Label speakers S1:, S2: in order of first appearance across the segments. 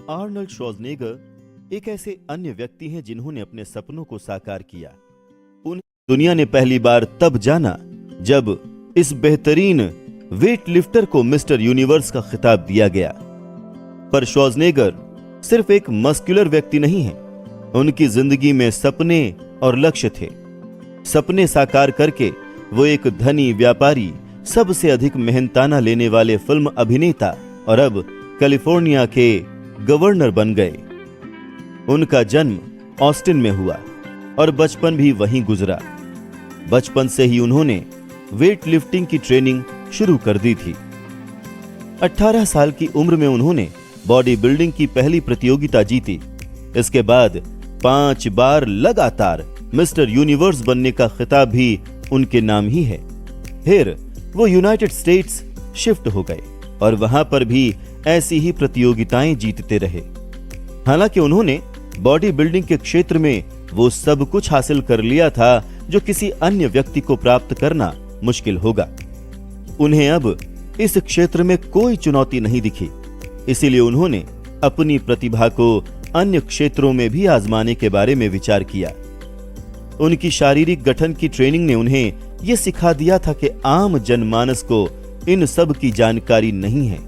S1: Arnold Schwarzenegger एक ऐसे अन्य व्यक्ति हैं जिन्होंने अपने सपनों को साकार किया। उन्हें दुनिया ने पहली बार तब जाना जब इस बेहतरीन वेट लिफ्टर को मिस्टर यूनिवर्स का खिताब दिया गया। पर श्वार्ज़नेगर सिर्फ एक मस्कुलर व्यक्ति नहीं है, उनकी जिंदगी में सपने और लक्ष्य थे। सपने साकार करके वो एक धनी व्यापारी, सबसे अधिक मेहनताना लेने वाले फिल्म अभिनेता और अब कैलिफोर्निया के गवर्नर बन गए। उनका जन्म ऑस्टिन में हुआ और बचपन भी वहीं गुजरा। बचपन से ही उन्होंने वेट लिफ्टिंग की ट्रेनिंग शुरू कर दी थी। 18 साल की उम्र में उन्होंने बॉडी बिल्डिंग की पहली प्रतियोगिता जीती। इसके बाद 5 बार लगातार मिस्टर यूनिवर्स बनने का खिताब भी उनके नाम ही है। फिर वो यूनाइटेड स्टेट्स शिफ्ट हो गए और वहां पर भी ऐसी ही प्रतियोगिताएं जीतते रहे। हालांकि उन्होंने बॉडी बिल्डिंग के क्षेत्र में वो सब कुछ हासिल कर लिया था जो किसी अन्य व्यक्ति को प्राप्त करना मुश्किल होगा। उन्हें अब इस क्षेत्र में कोई चुनौती नहीं दिखी, इसीलिए उन्होंने अपनी प्रतिभा को अन्य क्षेत्रों में भी आजमाने के बारे में विचार किया। उनकी शारीरिक गठन की ट्रेनिंग ने उन्हें यह सिखा दिया था कि आम जनमानस को इन सब की जानकारी नहीं है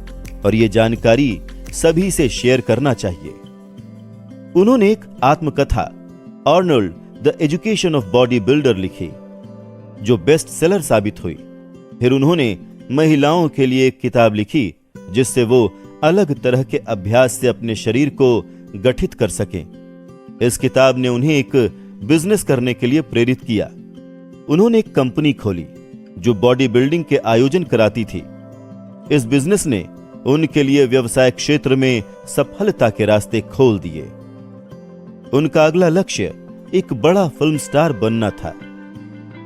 S1: और ये जानकारी सभी से शेयर करना चाहिए। उन्होंने एक आत्मकथा Arnold the education of body builder लिखी, जो बेस्ट सेलर साबित हुई। फिर उन्होंने महिलाओं के लिए एक किताब लिखी जिससे वो अलग तरह के अभ्यास से अपने शरीर को गठित कर सकें। इस किताब ने उन्हें एक बिजनेस करने के लिए प्रेरित किया। उन्होंने एक कंपनी खोली जो बॉडी बिल्डिंग के आयोजन कराती थी। इस बिजनेस ने उनके लिए व्यवसाय क्षेत्र में सफलता के रास्ते खोल दिए। उनका अगला लक्ष्य एक बड़ा फिल्म स्टार बनना था।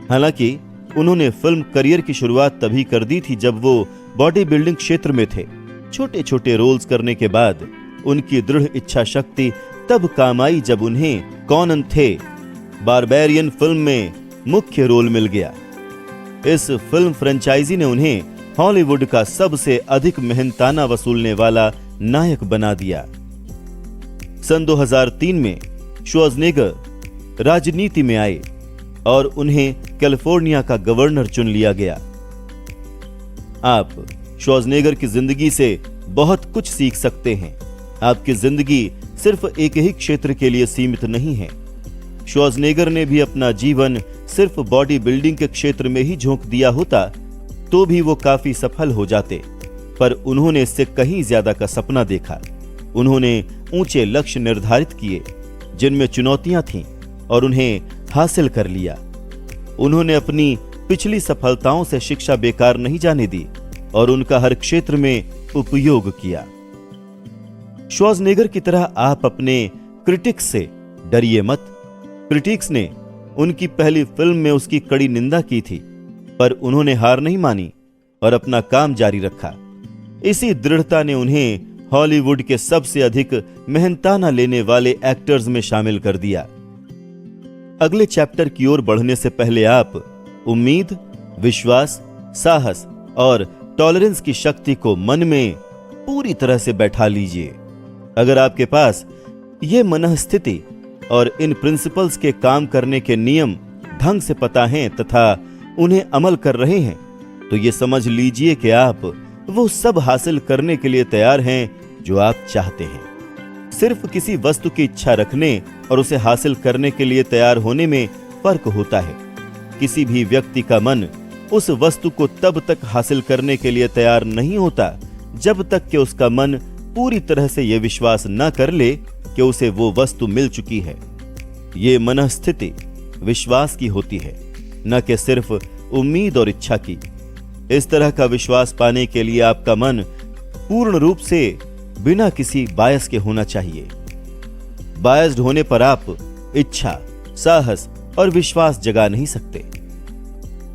S1: हालांकि उन्होंने फिल्म करियर की शुरुआत तभी कर दी थी जब वो बॉडी बिल्डिंग क्षेत्र में थे। छोटे छोटे रोल्स करने के बाद उनकी दृढ़ इच्छा शक्ति तब काम आई जब उन्हें कॉनन थे बारबेरियन फिल्म में मुख्य रोल मिल गया। इस फिल्म फ्रेंचाइजी ने उन्हें हॉलीवुड का सबसे अधिक मेहनताना वसूलने वाला नायक बना दिया। सन 2003 में श्वार्ज़नेगर राजनीति में आए और उन्हें कैलिफोर्निया का गवर्नर चुन लिया गया। आप श्वार्ज़नेगर की जिंदगी से बहुत कुछ सीख सकते हैं। आपकी जिंदगी सिर्फ एक ही क्षेत्र के लिए सीमित नहीं है। श्वार्ज़नेगर ने भी अपना जीवन सिर्फ बॉडी बिल्डिंग के क्षेत्र में ही झोंक दिया होता तो भी वो काफी सफल हो जाते, पर उन्होंने इससे कहीं ज्यादा का सपना देखा। उन्होंने ऊंचे लक्ष्य निर्धारित किए जिनमें चुनौतियां थीं और उन्हें हासिल कर लिया। उन्होंने अपनी पिछली सफलताओं से शिक्षा बेकार नहीं जाने दी और उनका हर क्षेत्र में उपयोग किया। श्वार्ज़नेगर की तरह आप अपने क्रिटिक्स से डरिए मत। क्रिटिक्स ने उनकी पहली फिल्म में उसकी कड़ी निंदा की थी, पर उन्होंने हार नहीं मानी और अपना काम जारी रखा। इसी दृढ़ता ने उन्हें हॉलीवुड के सबसे अधिक मेहनताना लेने वाले एक्टर्स में शामिल कर दिया। अगले चैप्टर की ओर बढ़ने से पहले आप उम्मीद, विश्वास, साहस और टॉलरेंस की शक्ति को मन में पूरी तरह से बैठा लीजिए। अगर आपके पास ये मनःस्थिति और इन प्रिंसिपल्स के काम करने के नियम ढंग से पता हैं तथा उन्हें अमल कर रहे हैं, तो ये समझ लीजिए कि आप वो सब हासिल करने के लिए तैयार हैं जो आप चाहते हैं। सिर्फ किसी वस्तु की इच्छा रखने और उसे हासिल करने के लिए तैयार होने में फर्क होता है। किसी भी व्यक्ति का मन उस वस्तु को तब तक हासिल करने के लिए तैयार नहीं होता जब तक कि उसका मन पूरी तरह से यह विश्वास न कर ले कि उसे वो वस्तु मिल चुकी है। ये मनःस्थिति विश्वास की होती है, न कि सिर्फ उम्मीद और इच्छा की। इस तरह का विश्वास पाने के लिए आपका मन पूर्ण रूप से बिना किसी बायस के होना चाहिए। बायस्ड होने पर आप इच्छा, साहस और विश्वास जगा नहीं सकते।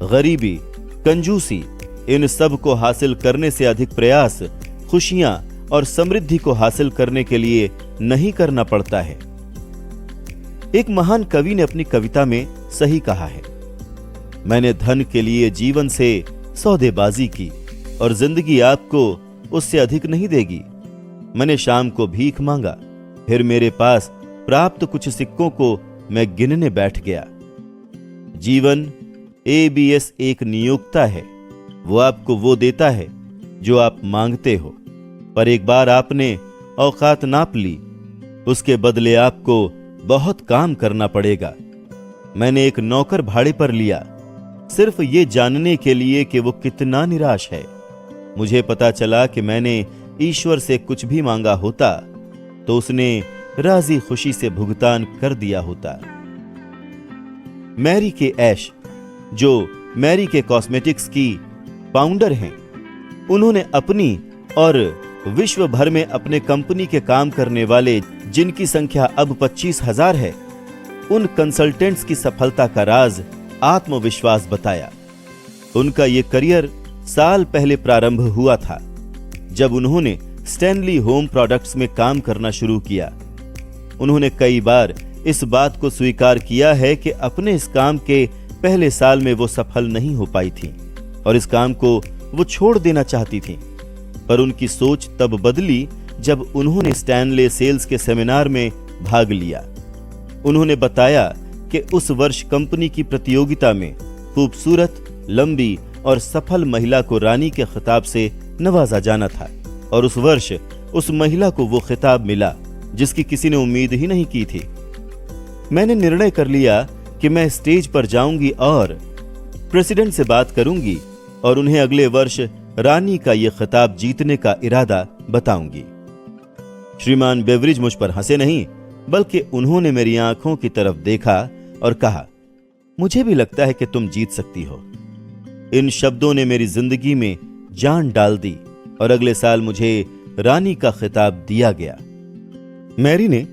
S1: गरीबी, कंजूसी, इन सब को हासिल करने से अधिक प्रयास खुशियां और समृद्धि को हासिल करने के लिए नहीं करना पड़ता है। एक महान कवि ने अपनी कविता में सही कहा है, मैंने धन के लिए जीवन से सौदेबाजी की और जिंदगी आपको उससे अधिक नहीं देगी। मैंने शाम को भीख मांगा। फिर मेरे पास प्राप्त कुछ सिक्कों को मैं गिनने बैठ गया। जीवन ABS एक नियोक्ता है। वो आपको वो देता है जो आप मांगते हो, पर एक बार आपने औकात नाप ली, उसके बदले आपको बहुत काम करना पड़ेगा। मैंने एक नौकर भाड़े पर लिया, सिर्फ ये जानने के लिए कि वो कितना निराश है। मुझे पता चला कि मैंने ईश्वर से कुछ भी मांगा होता तो उसने राजी खुशी से भुगतान कर दिया होता। मैरी के ऐश, जो मैरी के कॉस्मेटिक्स की फाउंडर हैं, उन्होंने अपनी और विश्व भर में अपने कंपनी के काम करने वाले, जिनकी संख्या अब 25,000 है, उन कंसल्टेंट्स की सफलता का राज आत्मविश्वास बताया। उनका यह करियर साल पहले प्रारंभ हुआ था, जब उन्होंने स्टैनली होम प्रोडक्ट्स में काम करना शुरू किया। उन्होंने कई बार इस बात को स्वीकार किया है कि अपने इस काम के पहले साल में वो सफल नहीं हो पाई थी और इस काम को वो छोड़ देना चाहती थी, पर उनकी सोच तब बदली जब उन्होंने स्टैनले सेल्स के सेमिनार में भाग लिया। उन्होंने बताया कि उस वर्ष कंपनी की प्रतियोगिता में खूबसूरत, लंबी और सफल महिला को रानी के खिताब से नवाजा जाना था और उस वर्ष उस महिला को वो खिताब मिला जिसकी किसी ने उम्मीद ही नहीं की थी। मैंने निर्णय कर लिया कि मैं स्टेज पर जाऊंगी और प्रेसिडेंट से बात करूंगी और उन्हें अगले वर्ष रानी का यह खिताब जीतने का इरादा बताऊंगी। श्रीमान बेवरिज मुझ पर हंसे नहीं, बल्कि उन्होंने मेरी आंखों की तरफ देखा और कहा, मुझे भी लगता है कि तुम जीत सकती हो। इन शब्दों ने मेरी जिंदगी में जान डाल दी और अगले साल मुझे रानी का खिताब दिया गया। मैरी ने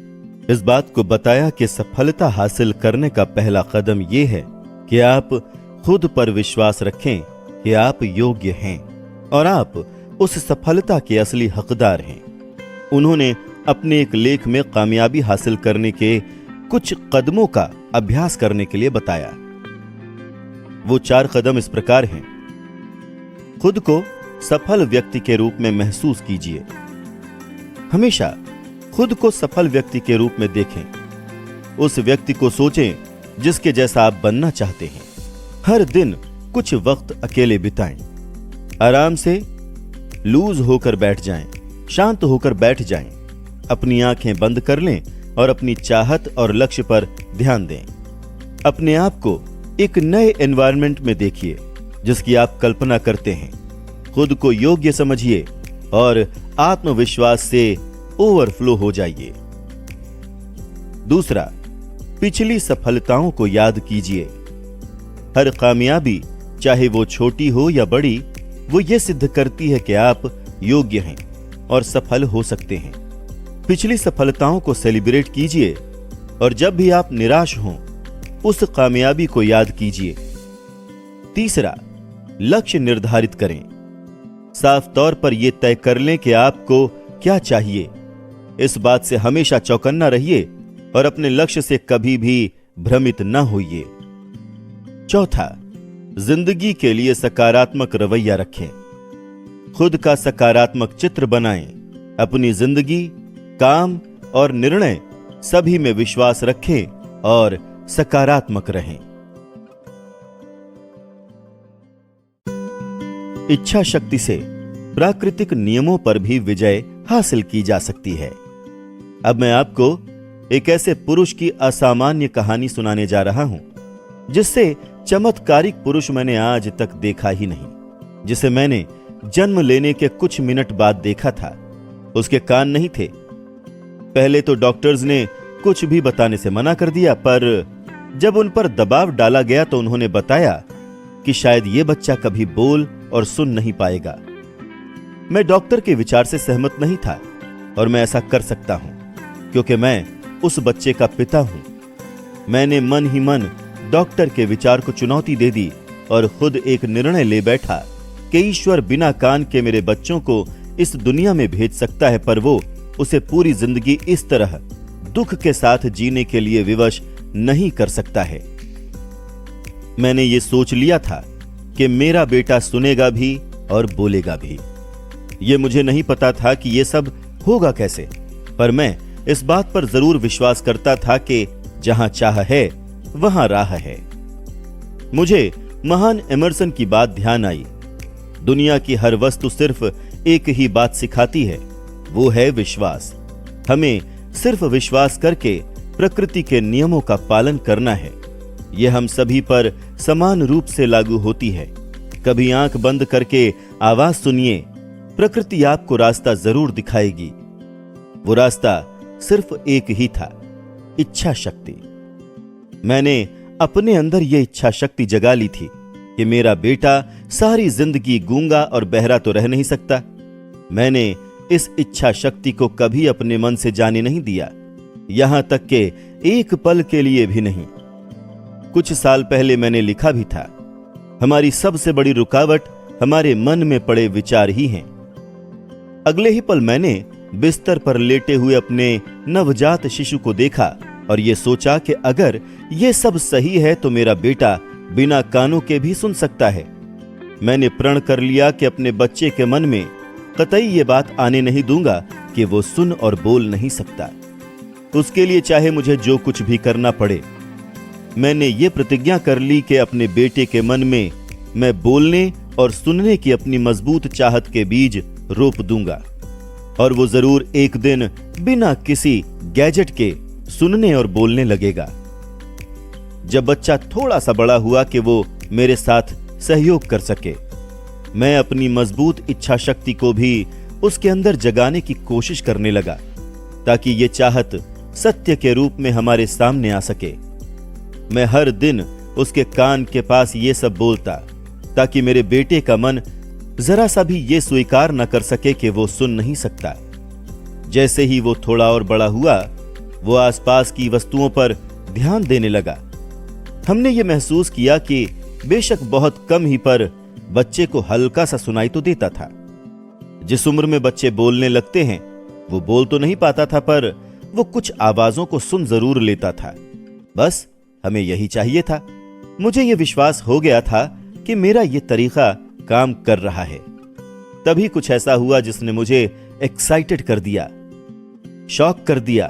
S1: इस बात को बताया कि सफलता हासिल करने का पहला कदम यह है कि आप खुद पर विश्वास रखें कि आप योग्य हैं और आप उस सफलता के असली हकदार हैं। उन्होंने अपने एक लेख में कामयाबी हासिल करने के कुछ कदमों का अभ्यास करने के लिए बताया। वो 4 कदम इस प्रकार हैं। खुद को सफल व्यक्ति के रूप में महसूस कीजिए। हमेशा खुद को सफल व्यक्ति के रूप में देखें। उस व्यक्ति को सोचें जिसके जैसा आप बनना चाहते हैं। हर दिन कुछ वक्त अकेले बिताएं। आराम से लूज होकर बैठ जाएं, शांत होकर बैठ जाएं। अपनी आंखें बंद कर लें और अपनी चाहत और लक्ष्य पर ध्यान दें। अपने आप को एक नए एनवायरनमेंट में देखिए जिसकी आप कल्पना करते हैं। खुद को योग्य समझिए और आत्मविश्वास से ओवरफ्लो हो जाइए। दूसरा, पिछली सफलताओं को याद कीजिए। हर कामयाबी, चाहे वो छोटी हो या बड़ी, वो ये सिद्ध करती है कि आप योग्य हैं और सफल हो सकते हैं। पिछली सफलताओं को सेलिब्रेट कीजिए और जब भी आप निराश हों, उस कामयाबी को याद कीजिए। तीसरा, लक्ष्य निर्धारित करें। साफ तौर पर यह तय कर लें कि आपको क्या चाहिए। इस बात से हमेशा चौकन्ना रहिए और अपने लक्ष्य से कभी भी भ्रमित न होइए। चौथा, जिंदगी के लिए सकारात्मक रवैया रखें। खुद का सकारात्मक चित्र बनाएं। अपनी जिंदगी, काम और निर्णय सभी में विश्वास रखें और सकारात्मक रहें। इच्छा शक्ति से प्राकृतिक नियमों पर भी विजय हासिल की जा सकती है। अब मैं आपको एक ऐसे पुरुष की असामान्य कहानी सुनाने जा रहा हूं जिससे चमत्कारिक पुरुष मैंने आज तक देखा ही नहीं, जिसे मैंने जन्म लेने के कुछ मिनट बाद देखा था। उसके कान नहीं थे। पहले तो डॉक्टर्स ने कुछ भी बताने से मना कर दिया, पर जब उन पर दबाव डाला गया तो उन्होंने बताया कि शायद यह बच्चा कभी बोल और सुन नहीं पाएगा। मैं डॉक्टर के विचार से सहमत नहीं था और मैं ऐसा कर सकता हूं क्योंकि मैं उस बच्चे का पिता हूं। मैंने मन ही मन डॉक्टर के विचार को चुनौती दे दी और खुद एक निर्णय ले बैठा कि ईश्वर बिना कान के मेरे बच्चों को इस दुनिया में भेज सकता है, पर वो उसे पूरी जिंदगी इस तरह दुख के साथ जीने के लिए विवश नहीं कर सकता है। मैंने ये सोच लिया था कि मेरा बेटा सुनेगा भी और बोलेगा भी। ये मुझे नहीं पता था कि ये सब होगा कैसे, पर मैं इस बात पर जरूर विश्वास करता था कि जहां चाह है वहां राह है। मुझे महान एमर्सन की बात ध्यान आई। दुनिया की हर वस्तु सिर्फ एक ही बात सिखाती है, वो है विश्वास। हमें सिर्फ विश्वास करके प्रकृति के नियमों का पालन करना है। यह हम सभी पर समान रूप से लागू होती है। कभी आंख बंद करके आवाज सुनिए, प्रकृति आपको रास्ता जरूर दिखाएगी। वो रास्ता सिर्फ एक ही था, इच्छा शक्ति। मैंने अपने अंदर यह इच्छा शक्ति जगा ली थी कि मेरा बेटा सारी जिंदगी गूंगा और बहरा तो रह नहीं सकता। मैंने इस इच्छा शक्ति को कभी अपने मन से जाने नहीं दिया, यहां तक कि एक पल के लिए भी नहीं। कुछ साल पहले मैंने लिखा भी था, हमारी सबसे बड़ी रुकावट हमारे मन में पड़े विचार ही हैं। अगले ही पल मैंने बिस्तर पर लेटे हुए अपने नवजात शिशु को देखा और यह सोचा कि अगर यह सब सही है तो मेरा बेटा बिना कानों के भी सुन सकता है। मैंने प्रण कर लिया कि अपने बच्चे के मन में कतई ये बात आने नहीं दूंगा कि वो सुन और बोल नहीं सकता। उसके लिए चाहे मुझे जो कुछ भी करना पड़े। मैंने ये प्रतिज्ञा कर ली कि अपने बेटे के मन में मैं बोलने और सुनने की अपनी मजबूत चाहत के बीज रोप दूंगा और वो जरूर एक दिन बिना किसी गैजेट के सुनने और बोलने लगेगा। जब बच्चा थोड़ा सा बड़ा हुआ कि वो मेरे साथ सहयोग कर सके, मैं अपनी मजबूत इच्छा शक्ति को भी उसके अंदर जगाने की कोशिश करने लगा ताकि ये चाहत सत्य के रूप में हमारे सामने आ सके। मैं हर दिन उसके कान के पास ये सब बोलता ताकि मेरे बेटे का मन जरा सा भी ये स्वीकार न कर सके कि वो सुन नहीं सकता। जैसे ही वो थोड़ा और बड़ा हुआ, वो आसपास की वस्तुओं पर ध्यान देने लगा। हमने ये महसूस किया कि बेशक बहुत कम ही पर बच्चे को हल्का सा सुनाई तो देता था। जिस उम्र में बच्चे बोलने लगते हैं, वो बोल तो नहीं पाता था, पर वो कुछ आवाजों को सुन जरूर लेता था। बस हमें यही चाहिए था। मुझे यह विश्वास हो गया था कि मेरा यह तरीका काम कर रहा है। तभी कुछ ऐसा हुआ जिसने मुझे एक्साइटेड कर दिया, शॉक कर दिया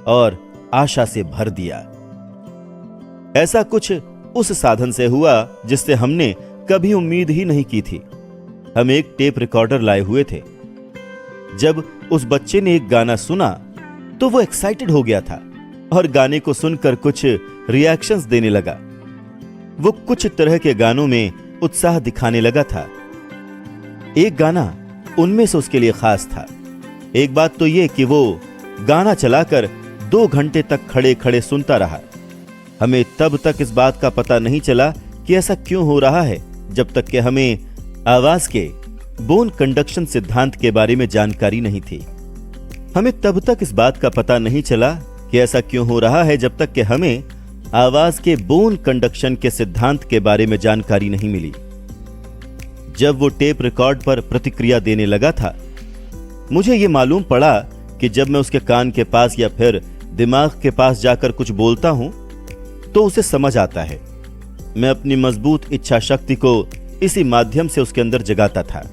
S1: और आशा से भर दिया। ऐसा कुछ उस साधन से हुआ जिससे हमने कभी उम्मीद ही नहीं की थी। हम एक टेप रिकॉर्डर लाए हुए थे। जब उस बच्चे ने एक गाना सुना तो वो एक्साइटेड हो गया था और गाने को सुनकर कुछ रिएक्शंस देने लगा। वो कुछ तरह के गानों में उत्साह दिखाने लगा था। एक गाना उनमें से उसके लिए खास था। एक बात तो यह कि वो गाना चलाकर 2 घंटे तक खड़े खड़े सुनता रहा। हमें तब तक इस बात का पता नहीं चला कि ऐसा क्यों हो रहा है, जब तक कि हमें आवाज के बोन कंडक्शन सिद्धांत के बारे में जानकारी नहीं थी। हमें तब तक इस बात का पता नहीं चला कि ऐसा क्यों हो रहा है, जब तक कि हमें आवाज के बोन कंडक्शन के सिद्धांत के बारे में जानकारी नहीं मिली। जब वो टेप रिकॉर्ड पर प्रतिक्रिया देने लगा था, मुझे ये मालूम पड़ा कि जब मैं उसके कान के पास या फिर दिमाग के पास जाकर कुछ बोलता हूं तो उसे समझ आता है। मैं अपनी मजबूत इच्छा शक्ति को इसी माध्यम से उसके अंदर जगाता था,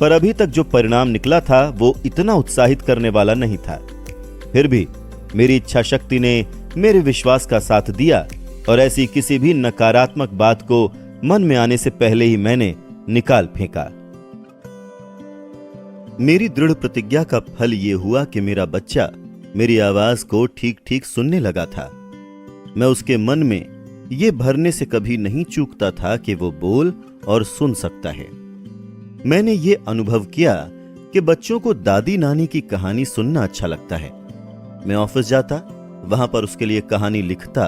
S1: पर अभी तक जो परिणाम निकला था वो इतना उत्साहित करने वाला नहीं था। फिर भी मेरी इच्छा शक्ति ने मेरे विश्वास का साथ दिया और ऐसी किसी भी नकारात्मक बात को मन में आने से पहले ही मैंने निकाल फेंका। मेरी दृढ़ प्रतिज्ञा का फल यह हुआ कि मेरा बच्चा मेरी आवाज को ठीक ठीक सुनने लगा था। मैं उसके मन में यह भरने से कभी नहीं चूकता था कि वो बोल और सुन सकता है। मैंने ये अनुभव किया कि बच्चों को दादी नानी की कहानी सुनना अच्छा लगता है। मैं ऑफिस जाता, वहां पर उसके लिए कहानी लिखता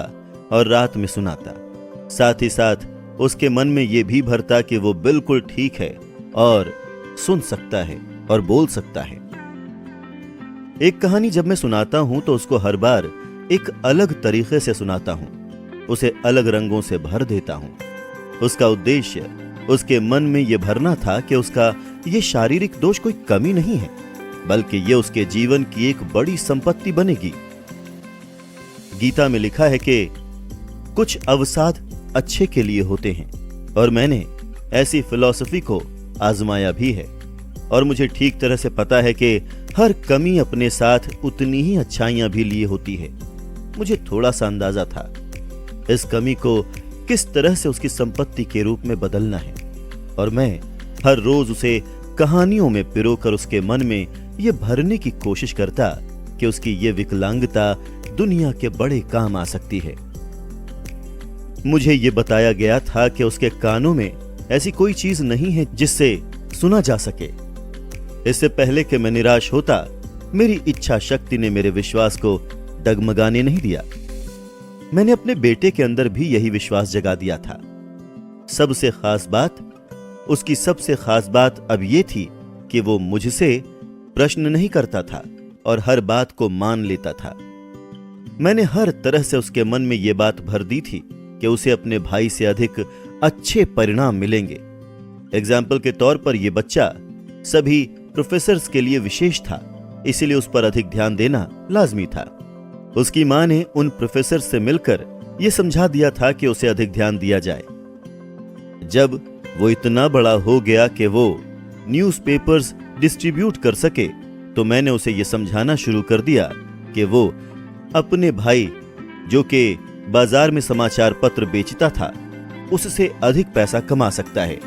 S1: और रात में सुनाता। साथ ही साथ उसके मन में यह भी भरता कि वो बिल्कुल ठीक है और सुन सकता है और बोल सकता है। एक कहानी जब मैं सुनाता हूं तो उसको हर बार एक अलग तरीके से सुनाता हूं, उसे अलग रंगों से भर देता हूं। उसका उद्देश्य उसके मन में यह भरना था कि उसका यह शारीरिक दोष कोई कमी नहीं है, बल्कि यह उसके जीवन की एक बड़ी संपत्ति बनेगी। गीता में लिखा है कि कुछ अवसाद अच्छे के लिए होते हैं, और मैंने ऐसी फिलॉसफी को आजमाया भी है और मुझे ठीक तरह से पता है कि हर कमी अपने साथ उतनी ही अच्छाइयां भी लिए होती है। मुझे थोड़ा सा अंदाजा था इस कमी को किस तरह से उसकी संपत्ति के रूप में बदलना है, और मैं हर रोज उसे कहानियों में पिरोकर उसके मन में यह भरने की कोशिश करता कि उसकी ये विकलांगता दुनिया के बड़े काम आ सकती है। मुझे ये बताया गया था कि उसके कानों में ऐसी कोई चीज नहीं है जिससे सुना जा सके। इससे पहले कि मैं निराश होता, मेरी इच्छा शक्ति ने मेरे विश्वास को डगमगाने नहीं दिया। मैंने अपने बेटे के अंदर भी यही विश्वास जगा दिया था। उसकी सबसे खास बात अब यह थी कि वो मुझसे प्रश्न नहीं करता था और हर बात को मान लेता था। मैंने हर तरह से उसके मन में यह बात भर दी थी कि उसे अपने भाई से अधिक अच्छे परिणाम मिलेंगे। एग्जाम्पल के तौर पर यह बच्चा सभी प्रोफेसर्स के लिए विशेष था, इसीलिए उस पर अधिक ध्यान देना लाजमी था। उसकी मां ने उन प्रोफेसर से मिलकर यह समझा दिया था कि उसे अधिक ध्यान दिया जाए। जब वो इतना बड़ा हो गया कि वो न्यूज़पेपर्स डिस्ट्रीब्यूट कर सके, तो मैंने उसे यह समझाना शुरू कर दिया कि वो अपने भाई, जो कि बाजार में समाचार पत्र बेचता था, उससे अधिक पैसा कमा सकता है,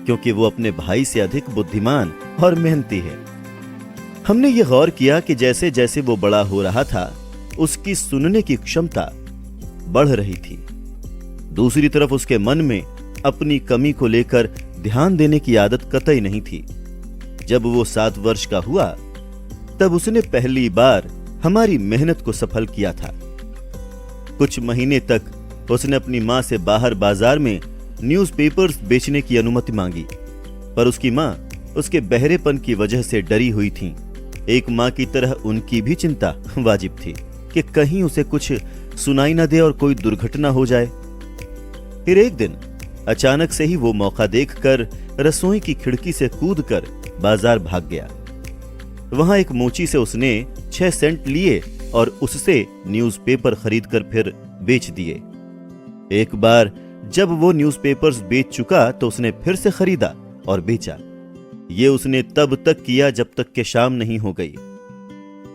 S1: क्योंकि वो अपने भाई से अधिक बुद्धिमान और मेहनती है। हमने ये गौर किया कि जैसे जैसे वो बड़ा हो रहा था, उसकी सुनने की क्षमता बढ़ रही थी। दूसरी तरफ उसके मन में अपनी कमी को लेकर ध्यान देने की आदत कतई नहीं थी। जब वो 7 वर्ष का हुआ, तब उसने पहली बार हमारी मेहनत को सफल किया था। कुछ महीने तक उसने अपनी मां से बाहर बाजार में न्यूज़पेपर्स बेचने की अनुमति मांगी, पर उसकी मां उसके बहरेपन की वजह से डरी हुई थी। एक मां की तरह उनकी भी चिंता वाजिब थी कि कहीं उसे कुछ सुनाई न दे और कोई दुर्घटना हो जाए। फिर एक दिन अचानक से ही वो मौका देखकर रसोई की खिड़की से कूदकर बाजार भाग गया। वहां एक मोची से उसने 6 सेंट लिए और उससे न्यूज़पेपर खरीदकर फिर बेच दिए। एक बार जब वो न्यूज़पेपर्स बेच चुका तो उसने फिर से खरीदा और बेचा। ये उसने तब तक किया जब तक कि शाम नहीं हो गई।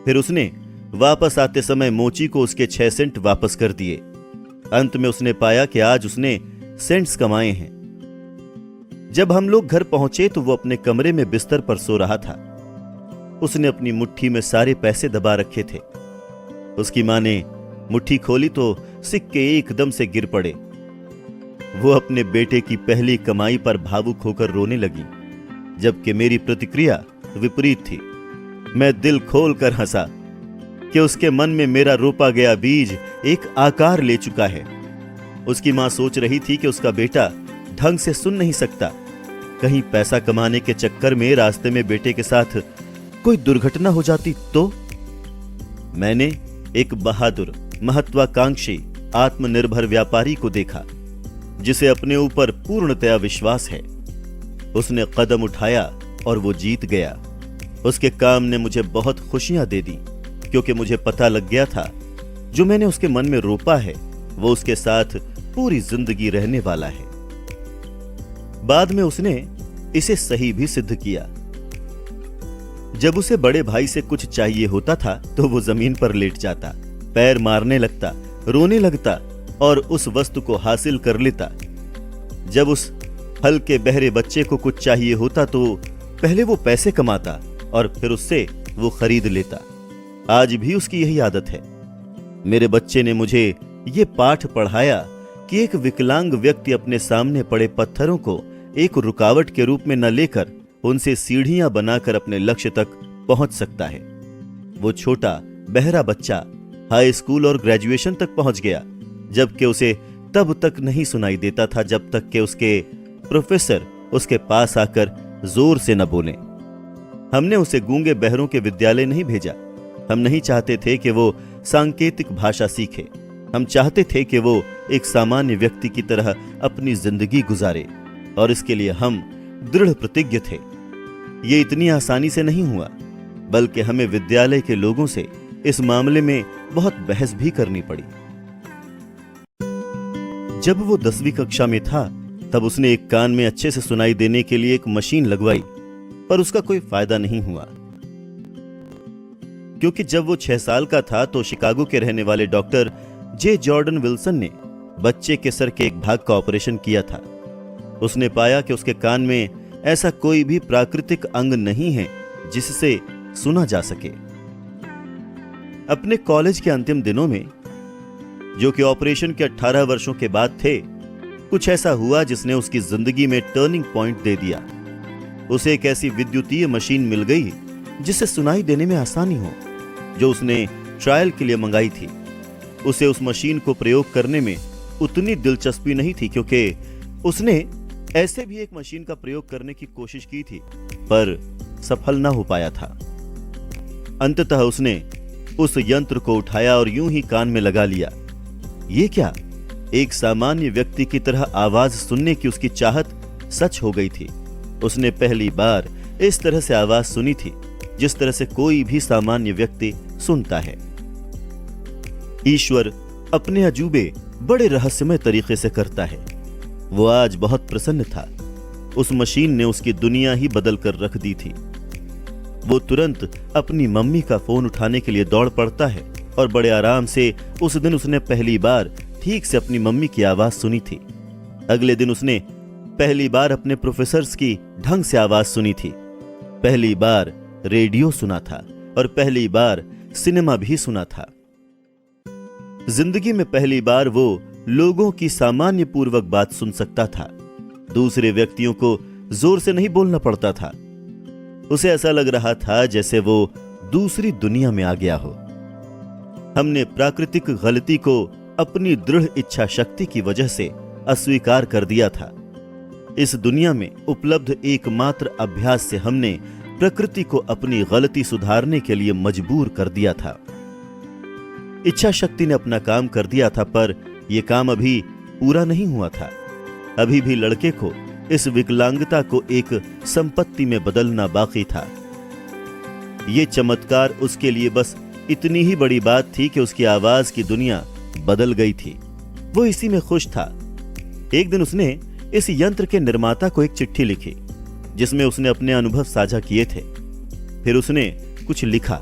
S1: फिर उसने वापस आते समय मोची को उसके 6 सेंट वापस कर दिए। अंत में उसने पाया कि आज उसने सेंट्स कमाए हैं। जब हम लोग घर पहुंचे तो वो अपने कमरे में बिस्तर पर सो रहा था। उसने अपनी मुट्ठी में सारे पैसे दबा रखे थे। उसकी मां ने मुट्ठी खोली तो सिक्के एकदम से गिर पड़े। वो अपने बेटे की पहली कमाई पर भावुक होकर रोने लगी, जबकि मेरी प्रतिक्रिया विपरीत थी। मैं दिल खोल कर हंसा कि उसके मन में मेरा रोपा गया बीज एक आकार ले चुका है। उसकी मां सोच रही थी कि उसका बेटा ढंग से सुन नहीं सकता, कहीं पैसा कमाने के चक्कर में रास्ते में बेटे के साथ कोई दुर्घटना हो जाती तो। मैंने एक बहादुर, महत्वाकांक्षी, आत्मनिर्भर व्यापारी को देखा जिसे अपने ऊपर पूर्णतया विश्वास है। उसने कदम उठाया और वो जीत गया। उसके काम ने मुझे बहुत खुशियां दे दी, क्योंकि मुझे पता लग गया था जो मैंने उसके मन में रोपा है वो उसके साथ पूरी जिंदगी रहने वाला है। बाद में उसने इसे सही भी सिद्ध किया। जब उसे बड़े भाई से कुछ चाहिए होता था तो वो जमीन पर लेट जाता, पैर मारने लगता, रोने लगता और उस वस्तु को हासिल कर लेता। जब उस हल्के बहरे बच्चे को कुछ चाहिए होता तो पहले वो पैसे कमाता और फिर उससे वो खरीद लेता। आज भी उसकी यही आदत है। मेरे बच्चे ने मुझे ये पाठ पढ़ाया कि एक विकलांग व्यक्ति अपने सामने पड़े पत्थरों को एक रुकावट के रूप में न लेकर उनसे सीढ़ियां बनाकर अपने लक्ष्य तक पहुंच सकता है। वो छोटा बहरा बच्चा हाई स्कूल और ग्रेजुएशन तक पहुंच गया, जबकि उसे तब तक नहीं सुनाई देता था जब तक कि उसके प्रोफेसर उसके पास आकर जोर से न बोले। हमने उसे गूंगे बहरों के विद्यालय नहीं भेजा। हम नहीं चाहते थे कि वो सांकेतिक भाषा सीखे। हम चाहते थे कि वो एक सामान्य व्यक्ति की तरह अपनी जिंदगी गुजारे, और इसके लिए हम दृढ़ प्रतिज्ञ थे। ये इतनी आसानी से नहीं हुआ, बल्कि हमें विद्यालय के लोगों से इस मामले में बहुत बहस भी करनी पड़ी। जब वो 10वीं कक्षा में था तब उसने एक कान में अच्छे से सुनाई देने के लिए एक मशीन लगवाई, पर उसका कोई फायदा नहीं हुआ। क्योंकि जब वो 6 साल का था तो शिकागो के रहने वाले डॉक्टर जे जॉर्डन विल्सन ने बच्चे के सर के एक भाग का ऑपरेशन किया था। उसने पाया कि उसके कान में ऐसा कोई भी प्राकृतिक अंग नहीं है जिससे सुना जा सके। अपने कॉलेज के अंतिम दिनों में, जो कि ऑपरेशन के 18 वर्षों के बाद थे, कुछ ऐसा हुआ जिसने उसकी जिंदगी में टर्निंग पॉइंट दे दिया। उसे एक ऐसी विद्युतीय मशीन मिल गई जिससे सुनाई देने में आसानी हो, जो उसने ट्रायल के लिए मंगाई थी। उसे उस मशीन को प्रयोग करने में उतनी दिलचस्पी नहीं थी, क्योंकि उसने ऐसे भी एक मशीन का प्रयोग करने की कोशिश की थी, पर सफल ना हो पाया था। अंततः उसने उस यंत्र को उठाया और यूं ही कान में लगा लिया। ये क्या, एक सामान्य व्यक्ति की तरह आवाज सुनने की उसकी चाहत सच हो गई थी। उसने पहली बार इस तरह से आवाज सुनी थी जिस तरह से कोई भी सामान्य व्यक्ति सुनता है। ईश्वर अपने अजूबे बड़े रहस्यमय तरीके से करता है। वो आज बहुत प्रसन्न था। उस मशीन ने उसकी दुनिया ही बदल कर रख दी थी। वो तुरंत अपनी मम्मी का फोन उठाने के लिए दौड़ पड़ता है और बड़े आराम से उस दिन उसने पहली बार ठीक से अपनी मम्मी की आवाज सुनी थी। अगले दिन उसने पहली बार अपने प्रोफेसर्स की ढंग से आवाज सुनी थी। पहली बार रेडियो सुना था और पहली बार सिनेमा भी सुना था। जिंदगी में पहली बार वो लोगों की सामान्य पूर्वक बात सुन सकता था। दूसरे व्यक्तियों को जोर से नहीं बोलना पड़ता था। उसे ऐसा लग रहा था जैसे वो दूसरी दुनिया में आ गया हो। हमने प्राकृतिक गलती को अपनी दृढ़ इच्छा शक्ति की वजह से अस्वीकार कर दिया था। इस दुनिया में उपलब्ध एकमात्र अभ्यास से हमने प्रकृति को अपनी गलती सुधारने के लिए मजबूर कर दिया था। इच्छा शक्ति ने अपना काम कर दिया था, पर यह काम अभी पूरा नहीं हुआ था। अभी भी लड़के को इस विकलांगता को एक संपत्ति में बदलना बाकी था। यह चमत्कार उसके लिए बस इतनी ही बड़ी बात थी कि उसकी आवाज की दुनिया बदल गई थी। वो इसी में खुश था। एक दिन उसने इस यंत्र के निर्माता को एक चिट्ठी लिखी जिसमें उसने अपने अनुभव साझा किए थे। फिर उसने कुछ लिखा,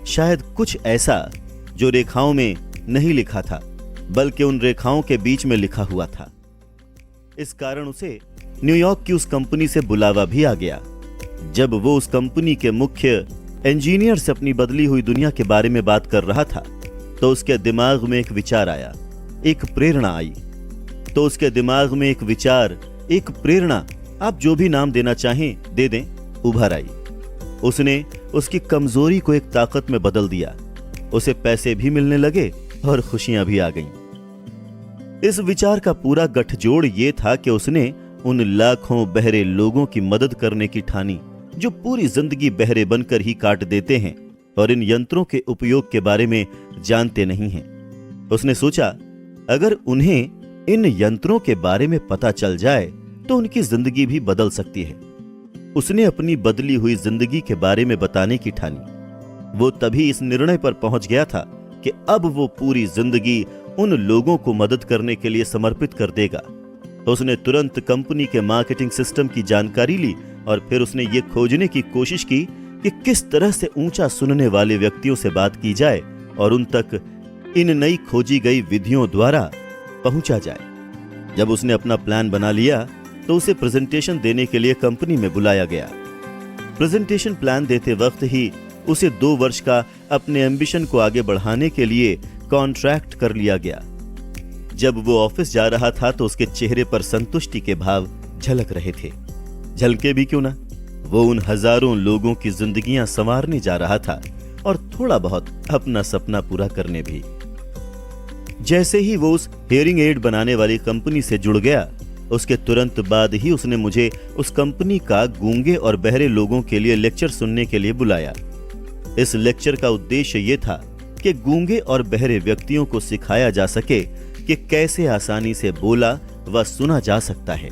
S1: शायद कुछ ऐसा जो रेखाओं में नहीं लिखा था, बल्कि उन रेखाओं के बीच में लिखा हुआ था। इस कारण उसे न्यूयॉर्क की उस कंपनी से बुलावा भी आ गया। जब वो उस कंपनी के मुख्य इंजीनियर से अपनी बदली हुई दुनिया के बारे में बात कर रहा था, तो उसके दिमाग में एक विचार आया, एक प्रेरणा आई। तो उसके दिमाग में एक विचार, एक प्रेरणा, आप जो भी नाम देना चाहें दे दें, उभर आई। उसने उसकी कमजोरी को एक ताकत में बदल दिया। उसे पैसे भी मिलने लगे और खुशियां भी आ गईं। इस विचार का पूरा गठजोड़ ये था कि उसने उन लाखों बहरे लोगों की मदद करने की ठानी जो पूरी जिंदगी बहरे बनकर ही काट देते हैं और इन यंत्रों के उपयोग के बारे में जानते नहीं हैं। उसने सोचा, अगर उन्हें इन यंत्रों के बारे में पता चल जाए तो उनकी जिंदगी भी बदल सकती है। उसने अपनी बदली हुई जिंदगी के बारे में बताने की ठानी। वो तभी इस निर्णय पर पहुंच गया था कि अब वो पूरी जिंदगी उन लोगों को मदद करने के लिए समर्पित कर देगा। तो उसने तुरंत कंपनी के मार्केटिंग सिस्टम की जानकारी ली और फिर उसने ये खोजने की कोशिश की कि किस तरह से ऊंचा सुनने वाले व्यक्तियों से बात की जाए और उन तक इन नई खोजी गई विधियों द्वारा पहुंचा जाए। जब उसने अपना प्लान बना लिया तो उसे प्रेजेंटेशन देने के लिए कंपनी में बुलाया गया। प्रेजेंटेशन प्लान देते वक्त ही उसे 2 वर्ष का अपने एम्बिशन को आगे बढ़ाने के लिए कॉन्ट्रैक्ट कर लिया गया। जब वो ऑफिस जा रहा था तो उसके चेहरे पर संतुष्टि के भाव झलक रहे थे। झलके भी क्यों ना, वो उन हजारों लोगों की जिंदगियां संवारने जा रहा था और थोड़ा बहुत अपना सपना पूरा करने भी। जैसे ही वो उस हियरिंग एड बनाने वाली कंपनी से जुड़ गया, उसके तुरंत बाद ही उसने मुझे उस कंपनी का गूंगे और बहरे लोगों के लिए लेक्चर सुनने के लिए बुलाया। इस लेक्चर का उद्देश्य ये था कि गूंगे और बहरे व्यक्तियों को सिखाया जा सके कि कैसे आसानी से बोला व सुना जा सकता है।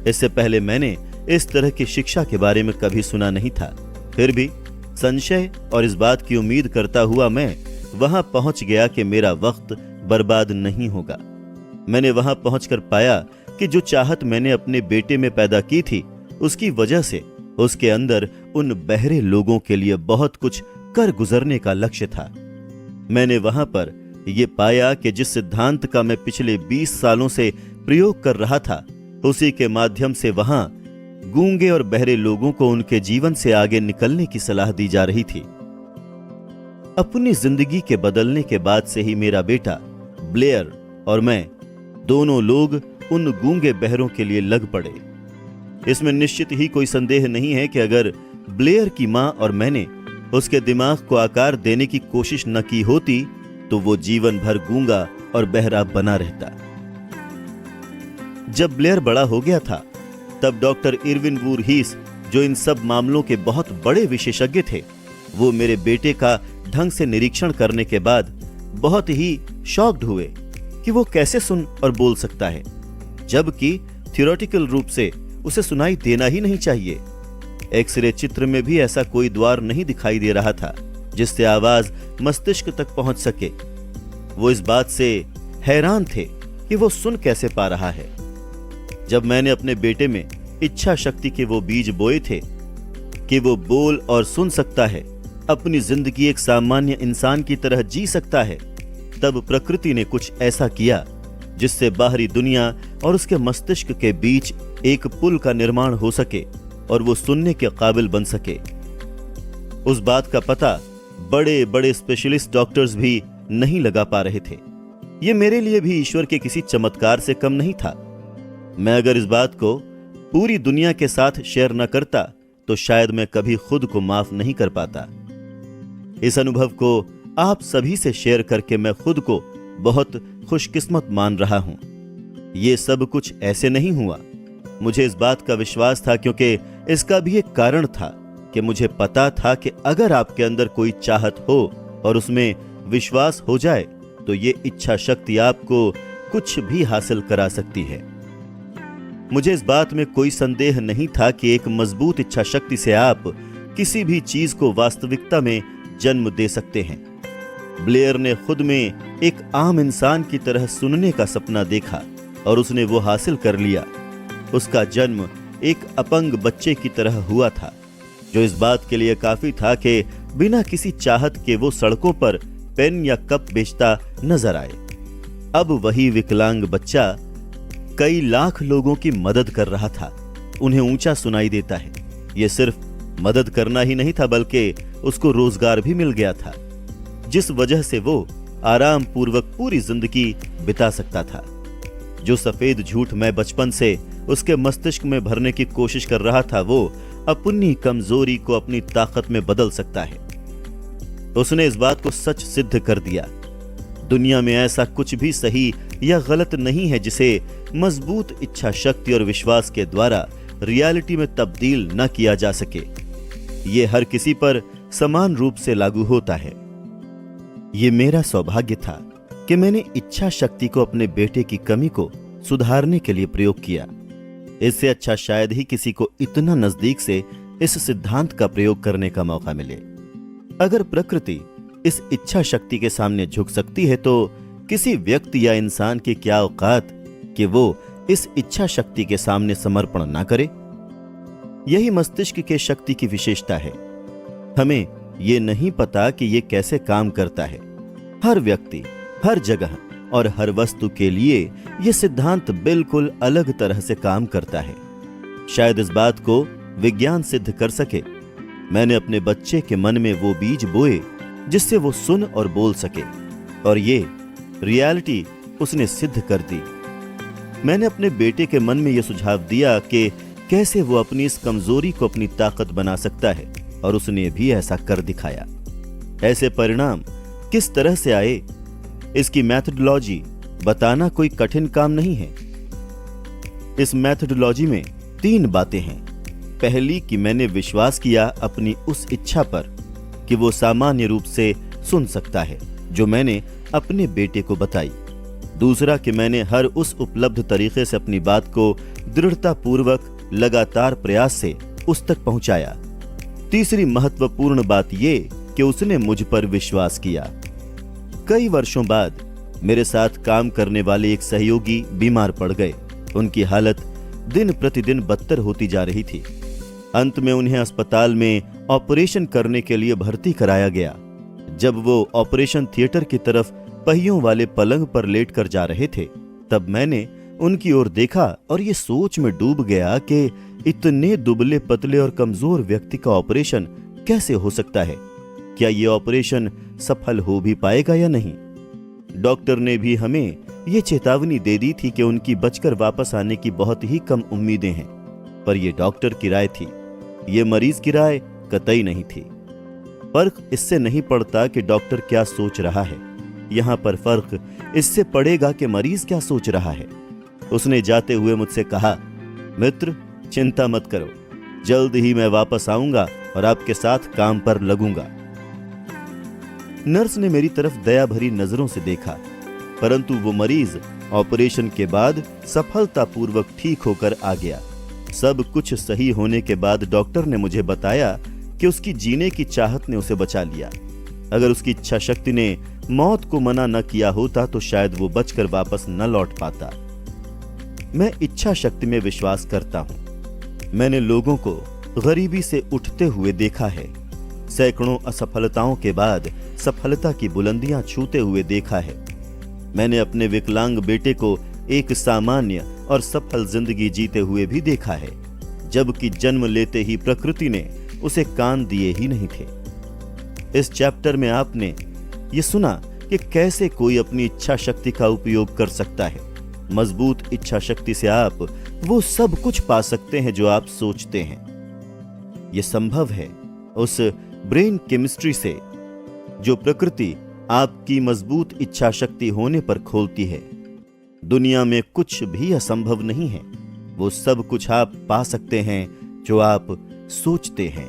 S1: इससे पहले मैंने इस तरह की शिक्षा के बारे में कभी सुना नहीं था। फिर भी संशय और इस बात की उम्मीद करता हुआ मैं वहां पहुंच गया कि मेरा वक्त बर्बाद नहीं होगा। मैंने वहां पहुंचकर पाया कि जो चाहत मैंने अपने बेटे में पैदा की थी, उसकी वजह से उसके अंदर उन बहरे लोगों के लिए बहुत कुछ कर गुजरने का लक्ष्य था। मैंने वहां पर यह पाया कि जिस सिद्धांत का मैं पिछले 20 सालों से प्रयोग कर रहा था, उसी के माध्यम से वहां गूंगे और बहरे लोगों को उनके जीवन से आगे निकलने की सलाह दी जा रही थी। अपनी जिंदगी के बदलने के बाद से ही मेरा बेटा ब्लेयर और मैं दोनों लोग उन गूंगे बहरों के लिए लग पड़े। इसमें निश्चित ही कोई संदेह नहीं है कि अगर ब्लेयर की मां और मैंने उसके दिमाग को आकार देने की कोशिश न की होती तो वो जीवन भर गूंगा और बहरा बना रहता। जब ब्लेयर बड़ा हो गया था तब डॉक्टर इरविन वूरहीस, जो इन सब मामलों के बहुत बड़े विशेषज्ञ थे, वो मेरे बेटे का ढंग से निरीक्षण करने के बाद बहुत ही शॉक्ड हुए कि वो कैसे सुन और बोल सकता है, जबकि थियोरेटिकल रूप से उसे सुनाई देना ही नहीं चाहिए। एक्सरे चित्र में भी ऐसा कोई द्वार नहीं दिखाई दे रहा था जिससे आवाज मस्तिष्क तक पहुंच सके। वो इस बात से हैरान थे कि वो सुन कैसे पा रहा है। जब मैंने अपने बेटे में इच्छा शक्ति के वो बीज बोए थे कि वो बोल और सुन सकता है, अपनी जिंदगी एक सामान्य इंसान की तरह जी सकता है, तब प्रकृति ने कुछ ऐसा किया जिससे बाहरी दुनिया और उसके मस्तिष्क के बीच एक पुल का निर्माण हो सके और वो सुनने के काबिल बन सके। उस बात का पता बड़े बड़े स्पेशलिस्ट डॉक्टर्स भी नहीं लगा पा रहे थे। ये मेरे लिए भी ईश्वर के किसी चमत्कार से कम नहीं था। मैं अगर इस बात को पूरी दुनिया के साथ शेयर न करता तो शायद मैं कभी खुद को माफ नहीं कर पाता। इस अनुभव को आप सभी से शेयर करके मैं खुद को बहुत खुशकिस्मत मान रहा हूं। ये सब कुछ ऐसे नहीं हुआ। मुझे इस बात का विश्वास था क्योंकि इसका भी एक कारण था कि मुझे पता था कि अगर आपके अंदर कोई चाहत हो और उसमें विश्वास हो जाए तो ये इच्छा शक्ति आपको कुछ भी हासिल करा सकती है। मुझे इस बात में कोई संदेह नहीं था कि एक मजबूत इच्छा शक्ति से आप किसी भी चीज को वास्तविकता में जन्म दे सकते हैं। ब्लेयर ने खुद में एक आम इंसान की तरह सुनने का सपना देखा और उसने वो हासिल कर लिया। उसका जन्म एक अपंग बच्चे की तरह हुआ था, जो इस बात के लिए काफी था कि बिना किसी चाहत के वो सड़कों पर पेन या कप बेचता नजर आए। अब वही विकलांग बच्चा कई लाख लोगों की मदद कर रहा था। उन्हें ऊंचा सुनाई देता है। यह सिर्फ मदद करना ही नहीं था बल्कि उसको रोजगार भी मिल गया था, जिस वजह से वो आराम पूर्वक पूरी जिंदगी बिता सकता था। जो सफेद झूठ मैं बचपन से उसके मस्तिष्क में भरने की कोशिश कर रहा था, वो अपनी कमजोरी को अपनी ताकत में बदल सकता है। उसने इस बात को सच सिद्ध कर दिया। दुनिया में ऐसा कुछ भी सही या गलत नहीं है जिसे मजबूत इच्छा शक्ति और विश्वास के द्वारा रियलिटी में तब्दील न किया जा सके। ये हर किसी पर समान रूप से लागू होता है। ये मेरा सौभाग्य था कि मैंने इच्छा शक्ति को अपने बेटे की कमी को सुधारने के लिए प्रयोग किया। इससे अच्छा शायद ही किसी को इतना नजदीक से इस सिद्धांत का प्रयोग करने का मौका मिले। अगर प्रकृति इस इच्छा शक्ति के सामने झुक सकती है तो किसी व्यक्ति या इंसान की क्या औकात कि वो इस इच्छा शक्ति के सामने समर्पण ना करे। यही मस्तिष्क के शक्ति की विशेषता है। हमें ये नहीं पता कि ये कैसे काम करता है। हर व्यक्ति, हर जगह और हर वस्तु के लिए यह सिद्धांत बिल्कुल अलग तरह से काम करता है। शायद इस बात को विज्ञान सिद्ध कर सके। मैंने अपने बच्चे के मन में वो बीज बोए जिससे वो सुन और बोल सके, और ये रियलिटी उसने सिद्ध कर दी। मैंने अपने बेटे के मन में यह सुझाव दिया कि कैसे वो अपनी इस कमजोरी को अपनी ताकत बना सकता है, और उसने भी ऐसा कर दिखाया। ऐसे परिणाम किस तरह से आए, इसकी मैथडोलॉजी बताना कोई कठिन काम नहीं है। इस मैथडोलॉजी में 3 बातें हैं। पहली कि मैंने विश्वास किया अपनी उस इच्छा पर कि वो सामान्य रूप से सुन सकता है, जो मैंने अपने बेटे को बताई। दूसरा कि मैंने हर उस उपलब्ध तरीके से अपनी बात को दृढ़तापूर्वक लगातार प्रयास से उस तक पहुंचाया। तीसरी महत्वपूर्ण बात यह कि उसने मुझ पर विश्वास किया। कई वर्षों बाद मेरे साथ काम करने वाले एक सहयोगी बीमार पड़ गए। उनकी हालत दिन प्रतिदिन बदतर होती जा रही थी। अंत में उन्हें अस्पताल में ऑपरेशन करने के लिए भर्ती कराया गया। जब वो ऑपरेशन थिएटर की तरफ पहियों वाले पलंग पर लेटकर जा रहे थे, तब मैंने उनकी ओर देखा और ये सोच में डूब गया कि इतने दुबले पतले और कमजोर व्यक्ति का ऑपरेशन कैसे हो सकता है। क्या ये ऑपरेशन सफल हो भी पाएगा या नहीं। डॉक्टर ने भी हमें ये चेतावनी दे दी थी कि उनकी बचकर वापस आने की बहुत ही कम उम्मीदें हैं, पर यह डॉक्टर की राय थी, ये मरीज की राय कतई नहीं थी। फर्क इससे नहीं पड़ता कि डॉक्टर क्या सोच रहा है, यहां पर फर्क इससे पड़ेगा कि मरीज क्या सोच रहा है। उसने जाते हुए मुझसे कहा, मित्र चिंता मत करो, जल्द ही मैं वापस आऊंगा और आपके साथ काम पर लगूंगा। नर्स ने मेरी तरफ दया भरी नजरों से देखा, परंतु वो मरीज ऑपरेशन के बाद सफलतापूर्वक ठीक होकर आ गया। सब कुछ सही होने के बाद डॉक्टर ने मुझे बताया कि उसकी जीने की चाहत ने उसे बचा लिया। अगर उसकी इच्छा शक्ति ने मौत को मना न किया होता तो शायद वो बचकर वापस न लौट पाता। मैं इच्छा शक्ति में विश्वास करता हूं। मैंने लोगों को गरीबी से उठते हुए देखा है, सैकड़ों असफलताओं के बाद सफलता की बुलंदियां छूते हुए देखा है। मैंने अपने विकलांग बेटे को एक सामान्य और सफल जिंदगी जीते हुए भी देखा है, जबकि जन्म लेते ही प्रकृति ने उसे कान दिए ही नहीं थे। इस चैप्टर में आपने ये सुना कि कैसे कोई अपनी इच्छा शक्ति का उपयोग कर सकता है। मजबूत इच्छा शक्ति से आप वो सब कुछ पा सकते हैं जो आप सोचते हैं। यह संभव है उस ब्रेन केमिस्ट्री से जो प्रकृति आपकी मजबूत इच्छा शक्ति होने पर खोलती है। दुनिया में कुछ भी असंभव नहीं है, वो सब कुछ आप पा सकते हैं जो आप सोचते हैं।